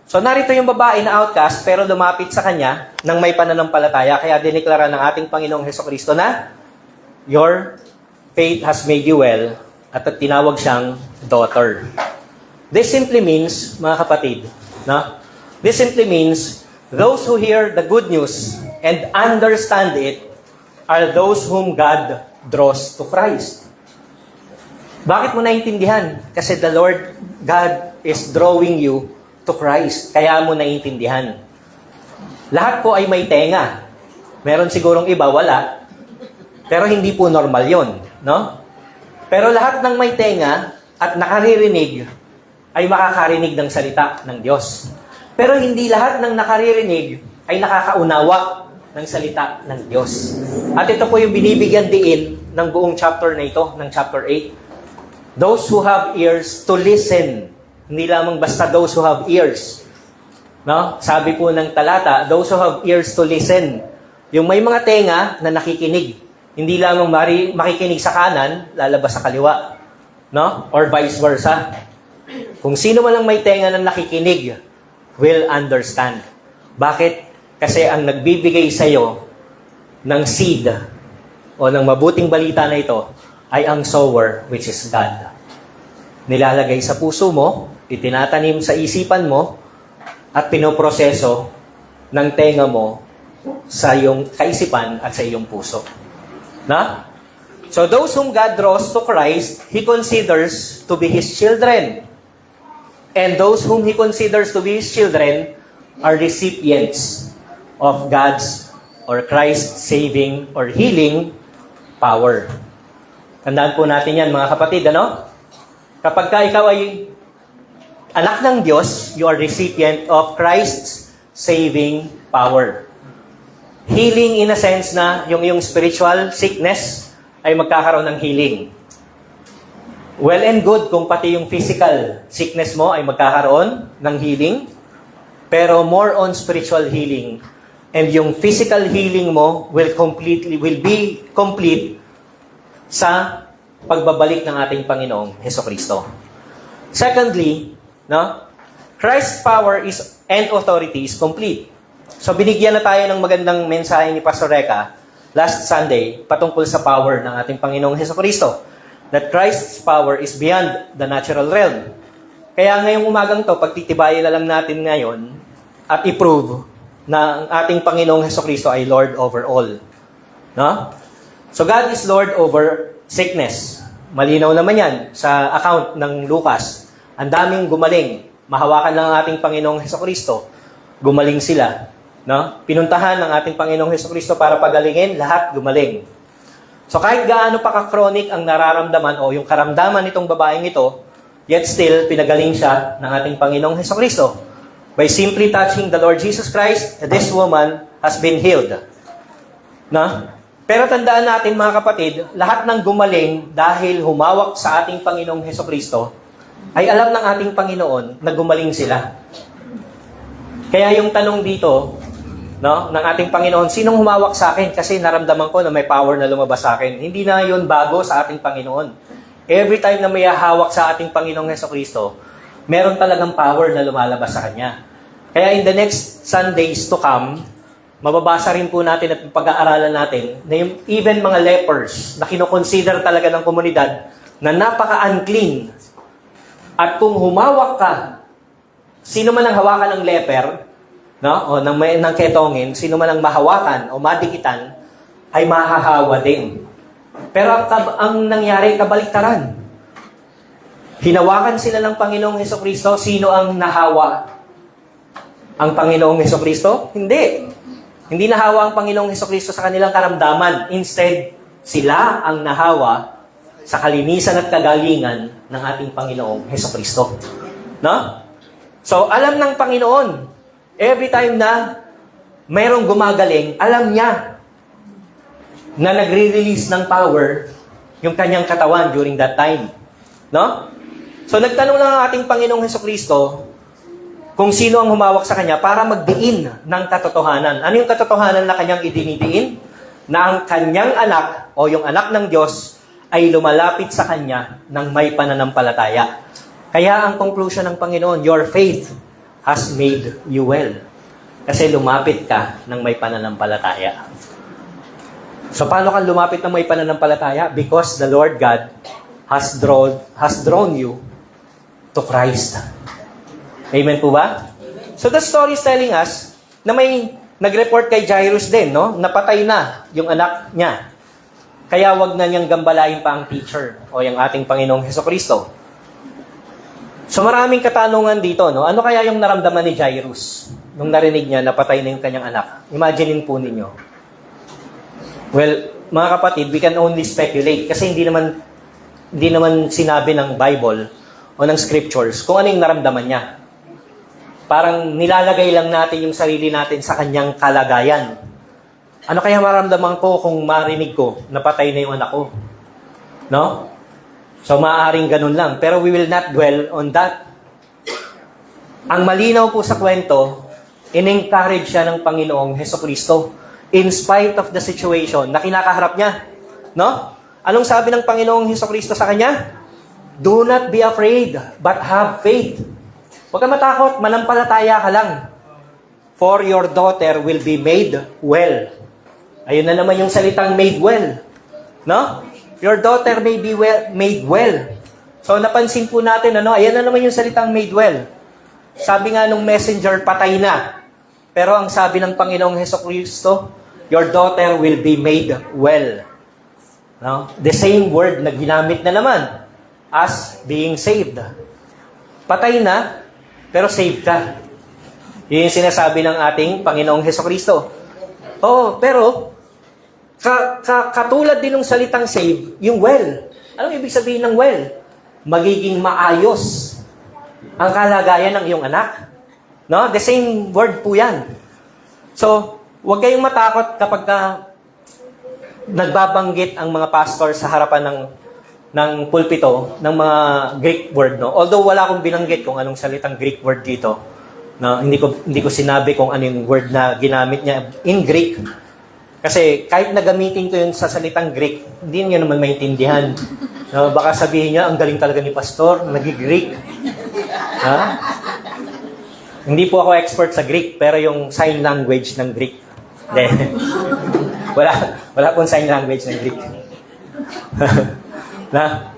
So narito yung babae na outcast pero lumapit sa kanya nang may pananampalataya. Kaya diniklara ng ating Panginoong Hesukristo na your faith has made you well at tinawag siyang daughter. This simply means, mga kapatid, this simply means those who hear the good news and understand it are those whom God draws to Christ. Bakit mo naintindihan? Kasi the Lord God is drawing you to Christ. Kaya mo naintindihan. Lahat po ay may tenga. Meron sigurong iba, wala. Pero hindi po normal yon, Pero lahat ng may tenga at nakaririnig ay makakarinig ng salita ng Diyos. Pero hindi lahat ng nakaririnig ay nakakaunawa ng salita ng Diyos. At ito po yung binibigyan diin ng buong chapter na ito, ng chapter 8. Those who have ears to listen. Hindi lamang basta those who have ears. No? Sabi po ng talata, those who have ears to listen. Yung may mga tenga na nakikinig. Hindi lamang makikinig sa kanan, lalabas sa kaliwa. No? Or vice versa. Kung sino man ang may tenga na nakikinig, will understand. Bakit? Kasi ang nagbibigay sa iyo ng seed o ng mabuting balita na ito ay ang sower, which is God. Nilalagay sa puso mo, itinatanim sa isipan mo, at pinoproseso ng tenga mo sa iyong kaisipan at sa iyong puso. Na? So those whom God draws to Christ, He considers to be His children. And those whom He considers to be His children are recipients of God's or Christ's saving or healing power. Tandaan po natin yan, mga kapatid, ano? Kapag ka ikaw ay anak ng Diyos, you are recipient of Christ's saving power. Healing in a sense na yung spiritual sickness ay magkakaroon ng healing. Well and good kung pati yung physical sickness mo ay magkakaroon ng healing, pero more on spiritual healing. And yung physical healing mo will be complete sa pagbabalik ng ating Panginoong Hesukristo. Secondly, no? Christ's power and authority is complete. So binigyan na tayo ng magandang mensahe ni Pastor Reka last Sunday patungkol sa power ng ating Panginoong Hesukristo. That Christ's power is beyond the natural realm. Kaya ngayong umagang to, pagtitibayin na lang natin ngayon at i-prove na ang ating Panginoong Hesukristo ay Lord over all. No? So God is Lord over sickness. Malinaw naman yan sa account ng Lucas. Ang daming gumaling. Mahawakan lang ang ating Panginoong Hesukristo. Gumaling sila. No? Pinuntahan ng ating Panginoong Hesukristo para pagalingin, lahat gumaling. So kahit gaano pa ka-chronic ang nararamdaman o yung karamdaman nitong babaeng ito, yet still, pinagaling siya ng ating Panginoong Hesukristo. By simply touching the Lord Jesus Christ, this woman has been healed. No? Pero tandaan natin, mga kapatid, lahat ng gumaling dahil humawak sa ating Panginoong Hesukristo, ay alam ng ating Panginoon na gumaling sila. Kaya yung tanong dito, no, ng ating Panginoon, sinong humawak sa akin? Kasi naramdaman ko na may power na lumabas sa akin. Hindi na yun bago sa ating Panginoon. Every time na may hawak sa ating Panginoong Hesukristo, meron talagang power na lumalabas sa Kanya. Kaya in the next Sundays to come, mababasa rin po natin at pag-aaralan natin na yung even mga lepers na kinoconsider talaga ng komunidad na napaka-unclean. At kung humawak ka, sino man ang hawakan ng leper, no? O ng ketongin, sino man ang mahawakan o madikitan, ay mahahawa din. Pero ang nangyari, kabaliktaran. Hinawakan sila ng Panginoong Hesukristo, sino ang nahawa? Ang Panginoong Hesukristo? Hindi. Hindi nahawa ang Panginoong Hesukristo sa kanilang karamdaman. Instead, sila ang nahawa sa kalinisan at kagalingan ng ating Panginoong Hesukristo. No? So, alam ng Panginoon, every time na mayroong gumagaling, alam niya na nagre-release ng power yung kanyang katawan during that time. No? So, nagtanong lang ang ating Panginoong Hesukristo kung sino ang humawak sa Kanya para magdiin ng katotohanan. Ano yung katotohanan na Kanyang idinidiin? Na ang Kanyang anak o yung anak ng Diyos ay lumalapit sa Kanya ng may pananampalataya. Kaya ang conclusion ng Panginoon, your faith has made you well. Kasi lumapit ka ng may pananampalataya. So paano ka lumapit ng may pananampalataya? Because the Lord God has drawn you to Christ. Amen po ba? So the story is telling us na may nag-report kay Jairus din, no? Napatay na yung anak niya. Kaya wag na niyang gambalain pa ang teacher o yung ating Panginoong Hesukristo. So maraming katanungan dito, no? Ano kaya yung naramdaman ni Jairus nung narinig niya napatay na yung kanyang anak? Imaginein po ninyo. Well, mga kapatid, we can only speculate kasi hindi naman sinabi ng Bible o ng scriptures kung ano yung naramdaman niya. Parang nilalagay lang natin yung sarili natin sa kanyang kalagayan. Ano kaya maramdaman ko kung marinig ko na patay na yung anak ko? No? So, maaaring ganun lang. Pero we will not dwell on that. Ang malinaw po sa kwento, in-encourage siya ng Panginoong Hesukristo in spite of the situation na kinakaharap niya. No? Anong sabi ng Panginoong Hesukristo sa kanya? Do not be afraid, but have faith. Huwag ka matakot, manampalataya ka lang. For your daughter will be made well. Ayun na naman yung salitang made well. No? Your daughter may be made well. So napansin po natin, ayan na naman yung salitang made well. Sabi nga nung messenger, patay na. Pero ang sabi ng Panginoong Hesukristo, your daughter will be made well. No? The same word na ginamit na naman as being saved. Patay na, pero saved ka. Yun yung sinasabi ng ating Panginoong Hesukristo. Oo, pero katulad din ng salitang save, yung well. Anong ibig sabihin ng well? Magiging maayos ang kalagayan ng iyong anak. No? The same word po yan. So, huwag kayong matakot kapag nagbabanggit ang mga pastor sa harapan ng pulpito ng mga Greek word. No? Although wala akong binanggit kung anong salitang Greek word dito. No? Hindi ko sinabi kung ano yung word na ginamit niya in Greek. Kasi kahit nagamitin ko yun sa salitang Greek, hindi niyo naman maintindihan. No, baka sabihin niya, ang galing talaga ni pastor, nag-Greek. Ha? Hindi po ako expert sa Greek, pero yung sign language ng Greek. wala pong sign language ng Greek. Na?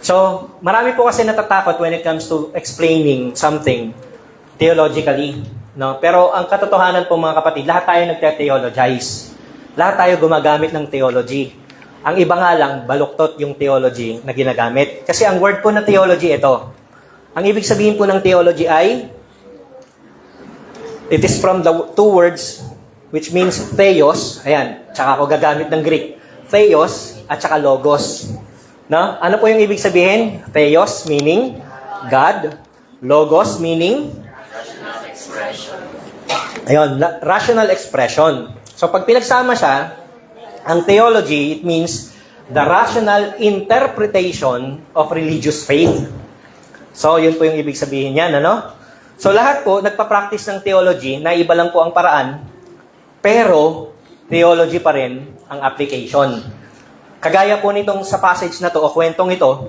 So, marami po kasi natatakot when it comes to explaining something theologically. No? Pero ang katotohanan po mga kapatid, lahat tayo nagte-theologize. Lahat tayo gumagamit ng theology. Ang iba nga lang, baluktot yung theology na ginagamit. Kasi ang word po na theology, ito. Ang ibig sabihin po ng theology ay, it is from the two words, which means theos, ayan, tsaka ako gagamit ng Greek, theos at tsaka logos. No? Ano po yung ibig sabihin? Theos meaning God, logos meaning rational expression. So pag pinagsama siya, ang theology, it means the rational interpretation of religious faith. So yun po yung ibig sabihin niyan, ano? So lahat po nagpa-practice ng theology, na iba lang po ang paraan, pero theology pa rin ang application. Kagaya po nitong sa passage na to o kwentong ito,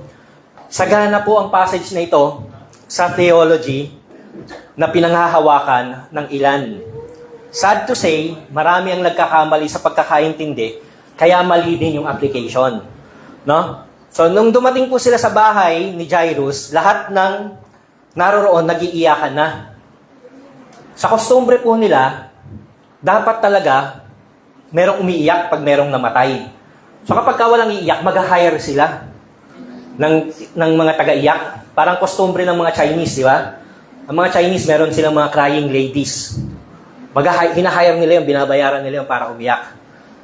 sagana po ang passage na ito sa theology na pinanghahawakan ng ilan. Sad to say, marami ang nagkakamali sa pagkakaintindi, kaya mali din yung application. No? So, nung dumating po sila sa bahay ni Jairus, lahat ng naroroon nag-iiyakan na. Sa kostumbre po nila, dapat talaga merong umiiyak pag merong namatay. So, kapag walang iiyak, mag-hire sila ng mga taga-iyak. Parang kostumbre ng mga Chinese, di ba? Ang mga Chinese, meron silang mga crying ladies. Hinahire nila yun, binabayaran nila yun para umiyak.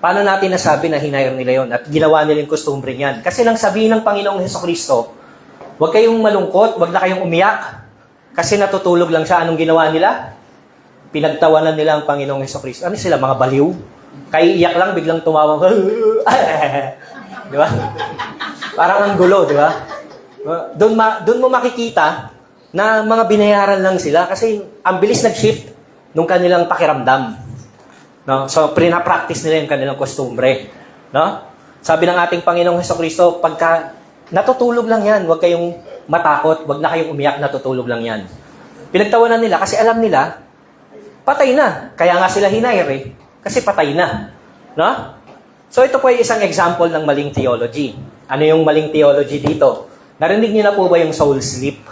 Paano natin nasabi na hinahire nila yun at ginawa nila yung kostumbre niyan? Kasi nang sabihin ng Panginoong Hesukristo, huwag kayong malungkot, huwag na kayong umiyak. Kasi natutulog lang siya. Anong ginawa nila? Pinagtawanan nila ang Panginoong Hesukristo. Ano sila, mga baliw? Kaya iyak lang, biglang tumawang. Di ba? Parang ang gulo, di ba? Doon mo makikita na mga binayaran lang sila kasi ang bilis nag-shift nung kanilang pakiramdam. No? So, prina-practice nila yung kanilang kostumbre. No? Sabi ng ating Panginoong Hesukristo, pagka natutulog lang yan, huwag kayong matakot, huwag na kayong umiyak, natutulog lang yan. Pinagtawanan nila kasi alam nila, patay na. Kaya nga sila hinire kasi patay na. No? So, ito po ay isang example ng maling theology. Ano yung maling theology dito? Narinig niyo na po ba yung soul sleep?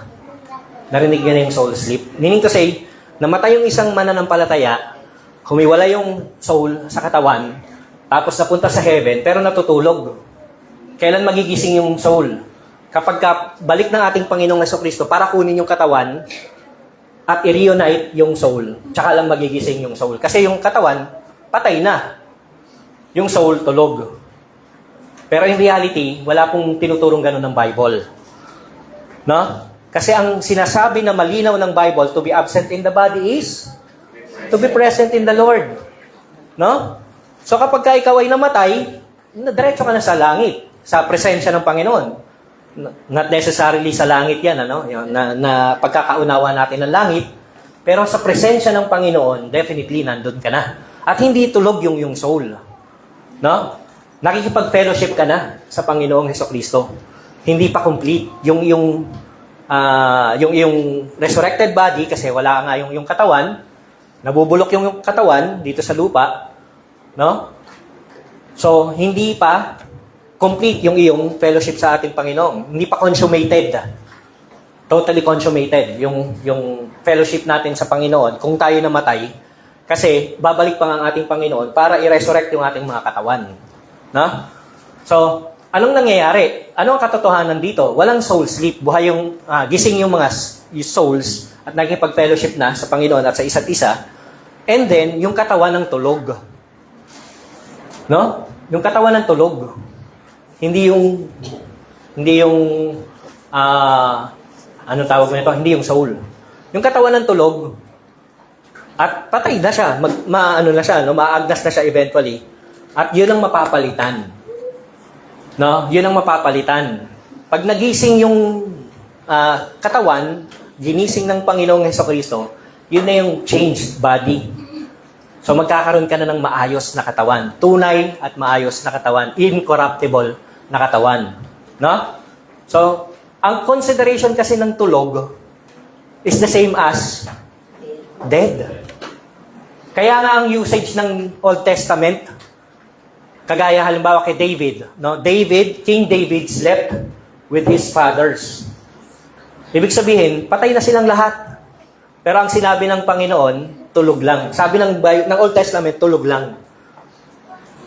Narinig niyo na yung soul sleep? Meaning to say, namatay yung isang mananampalataya, humiwala yung soul sa katawan, tapos napunta sa heaven, pero natutulog. Kailan magigising yung soul? Kapag balik ng ating Panginoong Hesukristo para kunin yung katawan at i-reunite yung soul, tsaka lang magigising yung soul. Kasi yung katawan, patay na. Yung soul, tulog. Pero in reality, wala pong tinuturong ganun ng Bible. No? Kasi ang sinasabi na malinaw ng Bible, to be absent in the body is to be present in the Lord. No? So kapag ka ikaw ay namatay, diretso ka na sa langit, sa presensya ng Panginoon. Not necessarily sa langit yan, ano? Na pagkakaunawa natin ng langit, pero sa presensya ng Panginoon, definitely nandun ka na. At hindi tulog yung soul. No? Nakikipag-fellowship ka na sa Panginoong Hesukristo. Hindi pa complete. Yung resurrected body, kasi wala nga yung katawan, nabubulok yung katawan dito sa lupa, no? So, hindi pa complete yung iyong fellowship sa ating Panginoon. Hindi pa consummated. Totally consummated yung fellowship natin sa Panginoon kung tayo namatay, kasi babalik pa ang ating Panginoon para i-resurrect yung ating mga katawan. No? So, anong nangyayari? Ano ang katotohanan dito? Walang soul sleep. Buhay yung gising yung mga souls at nakikipag-fellowship na sa Panginoon at sa isa't isa. And then, yung katawan ng tulog. No? Yung katawan ng tulog. Hindi yung ano tawag mo nito? Hindi yung soul. Yung katawan ng tulog at patay na siya. Maagnas na siya eventually. At yun ang mapapalitan. No? Yun ang mapapalitan. Pag nagising yung katawan, ginising ng Panginoong Hesukristo, yun na yung changed body. So magkakaroon ka na ng maayos na katawan. Tunay at maayos na katawan. Incorruptible na katawan. No? So, ang consideration kasi ng tulog is the same as dead. Kaya nga ang usage ng Old Testament, kagaya halimbawa kay David, no? King David slept with his fathers. Ibig sabihin, patay na silang lahat. Pero ang sinabi ng Panginoon, tulog lang. Sabi ng Old Testament, tulog lang.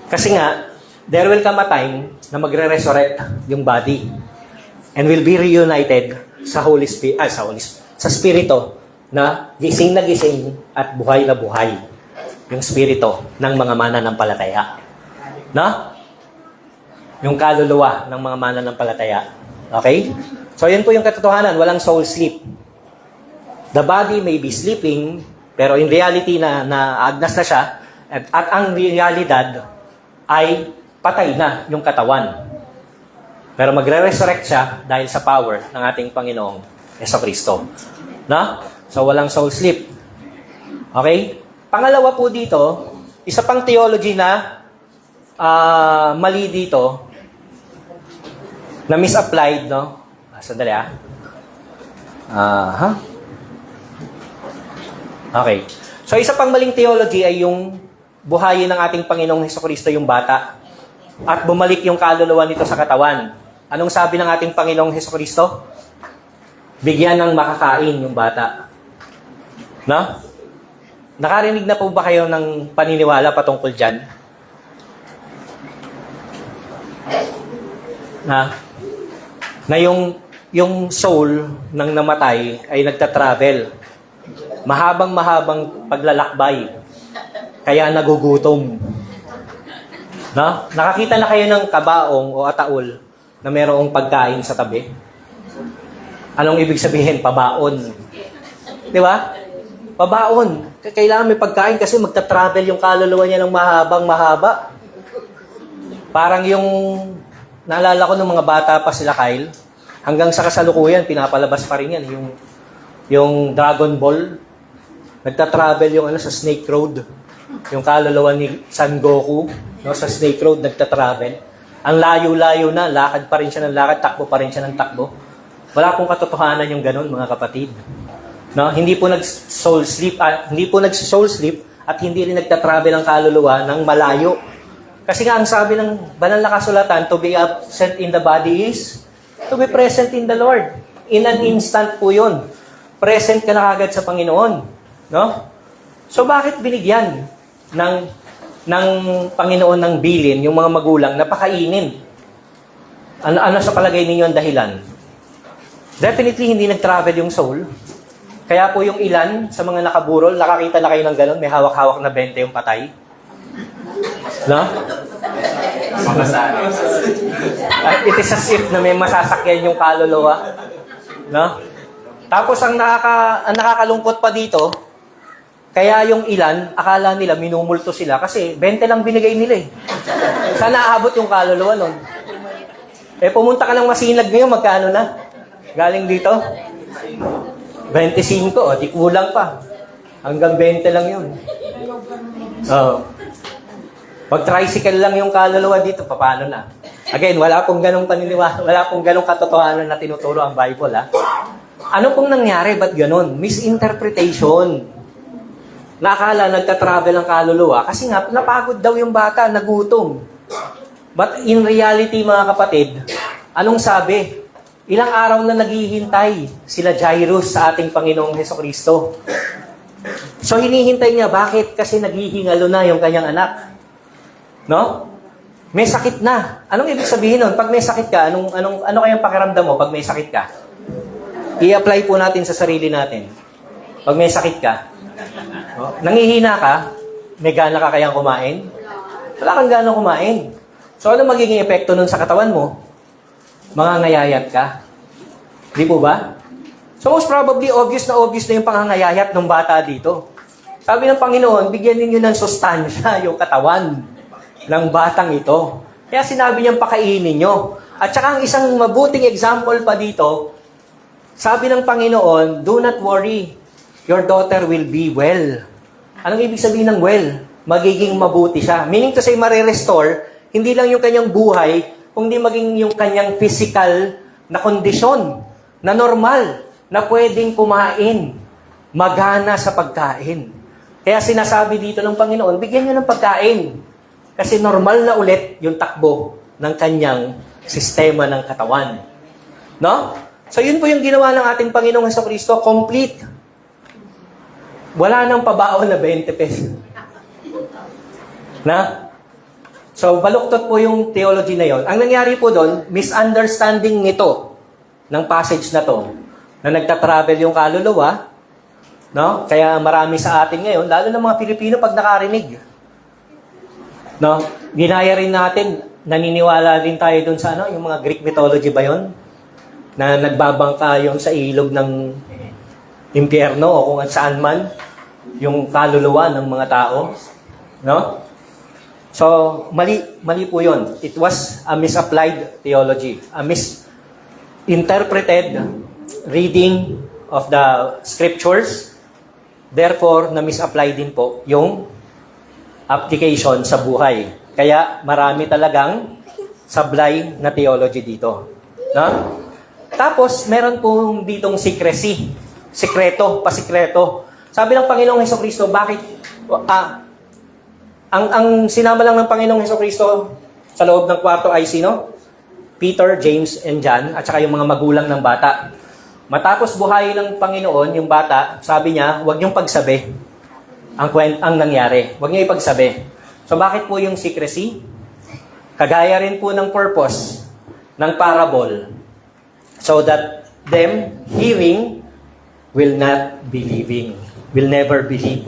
Kasi nga, there will come a time na magre-resurrect yung body and will be reunited sa sa Spirito na gising at buhay na buhay. Yung Spirito ng mga mananampalataya. Na? Yung kaluluwa ng mga mananampalataya. Okay? So, yun po yung katotohanan. Walang soul sleep. The body may be sleeping, pero in reality naagnas na siya, at ang realidad ay patay na yung katawan. Pero magre-resurrect siya dahil sa power ng ating Panginoong Hesukristo. Na? So, walang soul sleep. Okay? Pangalawa po dito, isa pang theology na mali dito, na misapplied, no? Sandali, Okay. So, isa pang maling theology ay yung buhayin ng ating Panginoong Hesukristo yung bata at bumalik yung kaluluwa nito sa katawan. Anong sabi ng ating Panginoong Hesukristo? Bigyan ng makakain yung bata. No? Nakarinig na po ba kayo ng paniniwala patungkol dyan? Na yung soul ng namatay ay nagta-travel. Mahabang paglalakbay. Kaya nagugutom. No? Nakakita na kayo ng kabaong o ataol na mayroong pagkain sa tabi? Anong ibig sabihin? Pabaon. Di ba? Pabaon. Kailangan may pagkain kasi magta-travel yung kaluluwa niya ng mahaba. Parang yung naalala ko ng mga bata pa sila, Kyle, hanggang sa kasalukuyan, pinapalabas pa rin yan. Yung Dragon Ball, nagta-travel yung sa Snake Road. Yung kaluluwa ni Son Goku, no, sa Snake Road, nagta-travel. Ang layo-layo na, lakad pa rin siya ng lakad, takbo pa rin siya ng takbo. Wala pong katotohanan yung ganun, mga kapatid. No, hindi po nag-soul sleep at hindi rin nagta-travel ang kaluluwa ng malayo. Kasi nga ang sabi ng banal na kasulatan, to be absent in the body is to be present in the Lord. In an instant po 'yun. Present ka na kagad sa Panginoon, no? So bakit binigyan ng Panginoon ng bilin yung mga magulang na pakainin? Ano sa palagay ninyo ang dahilan? Definitely hindi nag-travel yung soul. Kaya po yung ilan sa mga nakaburol, nakakita na kayo ng gano'n, may hawak-hawak na 20 yung patay. No? It is as if na may masasakyan yung kaluluwa. No? Tapos ang nakakalungkot pa dito, kaya yung ilan, akala nila minumulto sila kasi 20 lang binigay nila eh. Sana aabot yung kaluluwa nun. Pumunta ka ng Masinag ngayon, magkano na? Galing dito? 25, di kulang pa. Hanggang 20 lang yun. Pag tricycle lang yung kaluluwa dito, paano na? Again, wala pong ganong paniniwala, wala pong ganong katotohanan na tinuturo ang Bible, ha? Ano pong nangyari? Ba't ganon? Misinterpretation. Nakakala nagka-travel ang kaluluwa kasi nga, napagod daw yung bata, nagutom. But in reality, mga kapatid, anong sabi? Ilang araw na naghihintay sila Jairus sa ating Panginoong Hesukristo. So hinihintay niya, bakit? Kasi naghihingalo na yung kanyang anak. No? May sakit na. Anong ibig sabihin nun? Pag may sakit ka, ano kayang pakiramdam mo pag may sakit ka? I-apply po natin sa sarili natin. Pag may sakit ka, no? Nangihina ka, may gana ka kayang kumain? Wala kang gana kumain. So, ano magiging epekto nun sa katawan mo? Mangangayayat ka. Di po ba? So, most probably, obvious na yung pangangayayat ng bata dito. Sabi ng Panginoon, bigyan ninyo ng sustansya yung katawan ng batang ito. Kaya sinabi niyang pakainin nyo. At saka ang isang mabuting example pa dito, sabi ng Panginoon, do not worry, your daughter will be well. Anong ibig sabihin ng well? Magiging mabuti siya. Meaning to say, marirestore, hindi lang yung kanyang buhay, kundi maging yung kanyang physical na kondisyon, na normal, na pwedeng kumain, magana sa pagkain. Kaya sinasabi dito ng Panginoon, bigyan nyo ng pagkain. Kasi normal na ulit yung takbo ng kanyang sistema ng katawan. No? So yun po yung ginawa ng ating Panginoong Hesukristo, complete. Wala nang pabaon na 20 pesos. Na? So, baluktot po yung theology na yon. Ang nangyari po doon, misunderstanding nito, ng passage na to, na nagta-travel yung kaluluwa, no? Kaya marami sa atin ngayon, lalo ng mga Pilipino pag nakarinig. No? Ginaya rin natin, naniniwala din tayo doon sa yung mga Greek mythology ba yon? Na nagbabangka yon sa ilog ng impyerno o kung saan man, yung kaluluwa ng mga tao. No? So, mali po yun. It was a misapplied theology. A misinterpreted reading of the scriptures. Therefore, na-misapply din po yung application sa buhay. Kaya, marami talagang sablay na theology dito. No? Tapos, meron pong ditong secrecy. Sikreto, pasikreto. Sabi ng Panginoong Hesukristo, bakit... Ang sinama lang ng Panginoong Hesukristo sa loob ng kwarto ay sino? Peter, James, and John, at saka yung mga magulang ng bata. Matapos buhayin ng Panginoon yung bata, sabi niya, huwag niyong pagsabi ang nangyari. Huwag niyo ipagsabi. So bakit po yung secrecy? Kagaya rin po ng purpose ng parable. So that them hearing will not believing. Will never believe.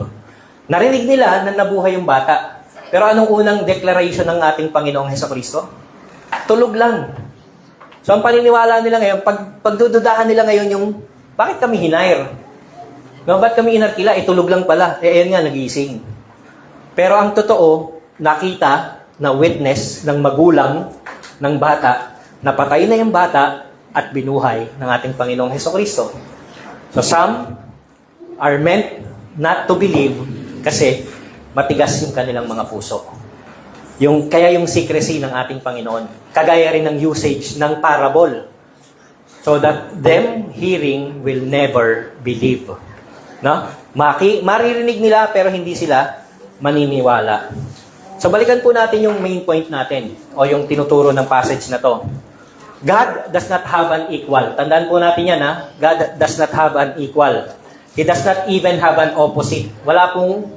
Narinig nila na nabuhay yung bata. Pero anong unang declaration ng ating Panginoong Hesukristo? Tulog lang. So ang paniniwala nila ngayon, pagdududahan nila ngayon yung, bakit kami hinire? No, ba't kami inarkila? Tulog lang pala. Ayan nga, nagising. Pero ang totoo, nakita na witness ng magulang ng bata, napatay na yung bata at binuhay ng ating Panginoong Hesukristo. So some are meant not to believe kasi matigas yung kanilang mga puso. Kaya yung secrecy ng ating Panginoon. Kagaya rin ng usage ng parable. So that them hearing will never believe. No? Maririnig nila pero hindi sila maniniwala. So balikan po natin yung main point natin o yung tinuturo ng passage na to. God does not have an equal. Tandaan po natin yan, ha? God does not have an equal. He does not even have an opposite. Wala pong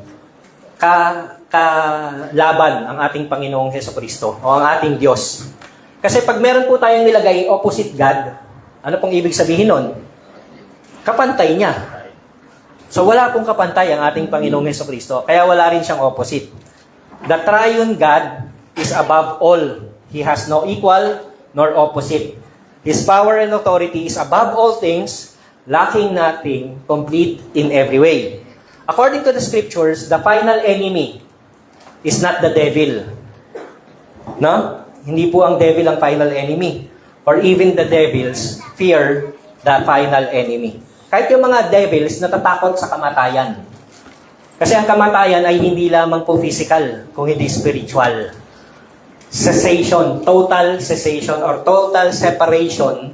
kalaban ang ating Panginoong Hesukristo o ang ating Diyos. Kasi pag meron po tayong nilagay opposite God, ano pong ibig sabihin nun? Kapantay niya. So wala pong kapantay ang ating Panginoong Hesukristo. Kaya wala rin siyang opposite. The triune God is above all. He has no equal nor opposite. His power and authority is above all things, lacking nothing, complete in every way. According to the scriptures, the final enemy is not the devil. No? Hindi po ang devil ang final enemy. Or even the devils fear the final enemy. Kahit yung mga devils natatakot sa kamatayan. Kasi ang kamatayan ay hindi lamang po physical, kung hindi spiritual. Cessation, total cessation or total separation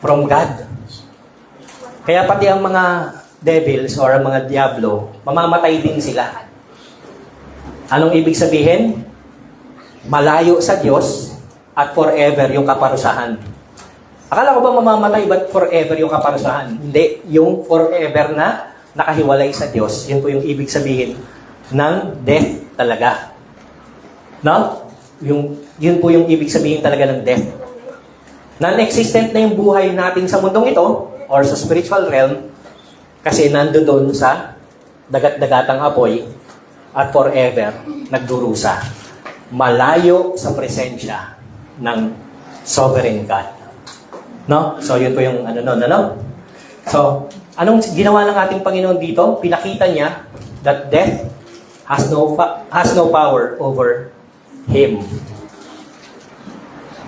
from God. Kaya pati ang mga devils or ang mga diablo, mamamatay din sila. Anong ibig sabihin? Malayo sa Diyos at forever yung kaparusahan. Akala ko ba mamamatay but forever yung kaparusahan? Hindi. Yung forever na nakahiwalay sa Diyos, yun po yung ibig sabihin ng death talaga. No? Yun po yung ibig sabihin talaga ng death. Non-existent na yung buhay natin sa mundong ito or sa spiritual realm kasi nando doon sa dagat-dagatang apoy at forever nagdurusa. Malayo sa presensya ng sovereign God. No? So, yun po yung ano? So, anong ginawa ng ating Panginoon dito? Pinakita niya that death has no power over Him.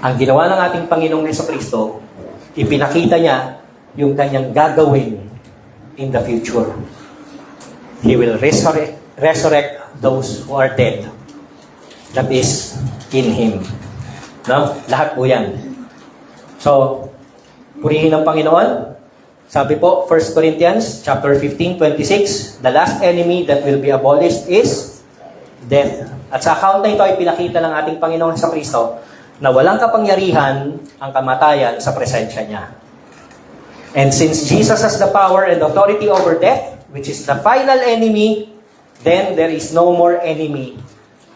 Ang ginawa ng ating Panginoong Jesucristo, ipinakita niya yung kanyang gagawin in the future. He will resurrect those who are dead. That is in Him. No? Lahat po yan. So, purihin ng Panginoon. Sabi po, 1 Corinthians chapter 15, 26, the last enemy that will be abolished is death. At sa account na ito ay pinakita ng ating Panginoon sa Kristo na walang kapangyarihan ang kamatayan sa presensya niya. And since Jesus has the power and authority over death, which is the final enemy, then there is no more enemy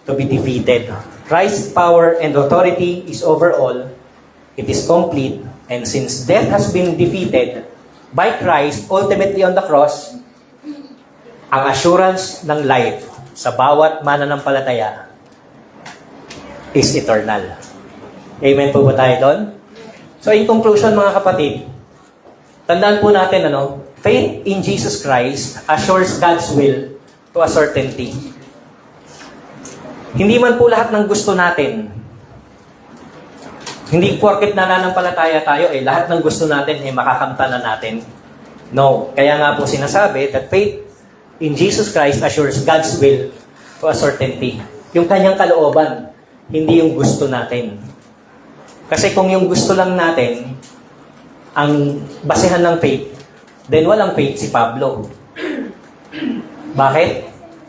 to be defeated. Christ's power and authority is over all. It is complete. And since death has been defeated by Christ, ultimately on the cross, ang assurance ng life sa bawat mananampalataya is eternal. Amen po ba tayo doon? So in conclusion mga kapatid, tandaan po natin, faith in Jesus Christ assures God's will to a certainty. Hindi man po lahat ng gusto natin. Hindi porket nananampalataya tayo, lahat ng gusto natin makakamtan na natin. No. Kaya nga po sinasabi that faith in Jesus Christ assures God's will to a certainty. Yung kanyang kalooban, hindi yung gusto natin. Kasi kung yung gusto lang natin, ang basehan ng faith, then walang faith si Pablo. Bakit?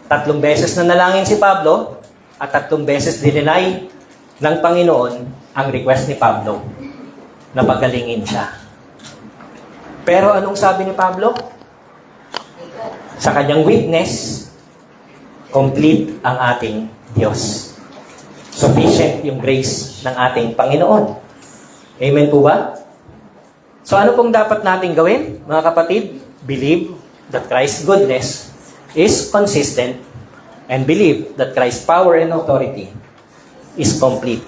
3 beses na nalangin si Pablo, at 3 beses dinenay ng Panginoon ang request ni Pablo na pagalingin siya. Pero anong sabi ni Pablo? Sa kanyang witness, complete ang ating Diyos. Sufficient yung grace ng ating Panginoon. Amen po ba? So ano pong dapat natin gawin, mga kapatid? Believe that Christ's goodness is consistent and believe that Christ's power and authority is complete.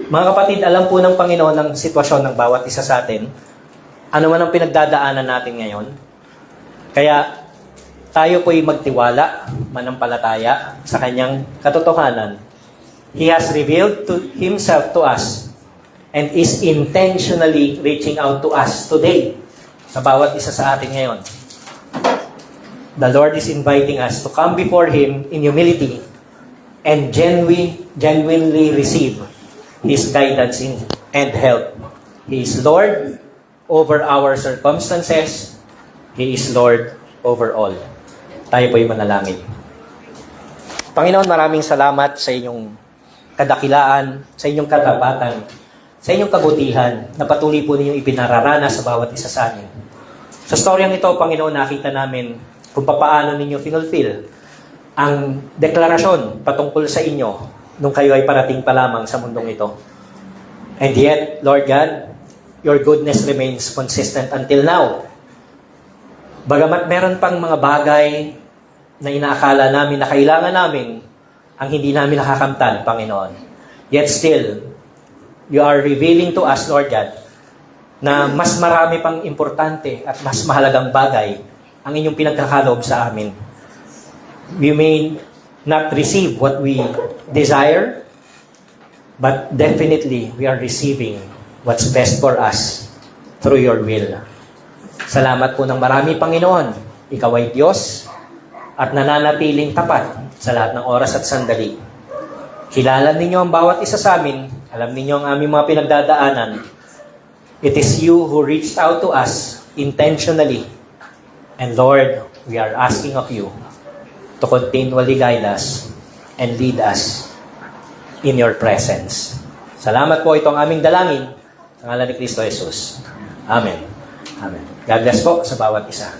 Mga kapatid, alam po ng Panginoon ang sitwasyon ng bawat isa sa atin. Ano man ang pinagdadaanan natin ngayon. Kaya tayo po'y magtiwala, manampalataya sa kanyang katotohanan. He has revealed to Himself to us and is intentionally reaching out to us today sa bawat isa sa atin ngayon. The Lord is inviting us to come before Him in humility and genuinely receive His guidance and help. He is Lord over our circumstances. He is Lord over all. Tayo po'y manalangin. Panginoon, maraming salamat sa inyong kadakilaan, sa inyong katapatan, sa inyong kabutihan na patuloy po ninyong ipinararana sa bawat isa sa amin. Sa storyang ito, Panginoon, nakita namin kung paano ninyo finulfill ang deklarasyon patungkol sa inyo nung kayo ay parating pa lamang sa mundong ito. And yet, Lord God, your goodness remains consistent until now. Bagamat meron pang mga bagay na inaakala namin na kailangan namin ang hindi namin nakakamtan, Panginoon. Yet still, you are revealing to us, Lord God, na mas marami pang importante at mas mahalagang bagay ang inyong pinagkakaloob sa amin. We may not receive what we desire, but definitely we are receiving what's best for us through your will. Salamat po ng marami, Panginoon. Ikaw ay Diyos at nananatiling tapat sa lahat ng oras at sandali. Kilala ninyo ang bawat isa sa amin. Alam ninyo ang aming mga pinagdadaanan. It is you who reached out to us intentionally. And Lord, we are asking of you to continually guide us and lead us in your presence. Salamat po, itong aming dalangin sa ngalan ni Kristo Jesus. Amen. Amen. God bless po sa bawat isa.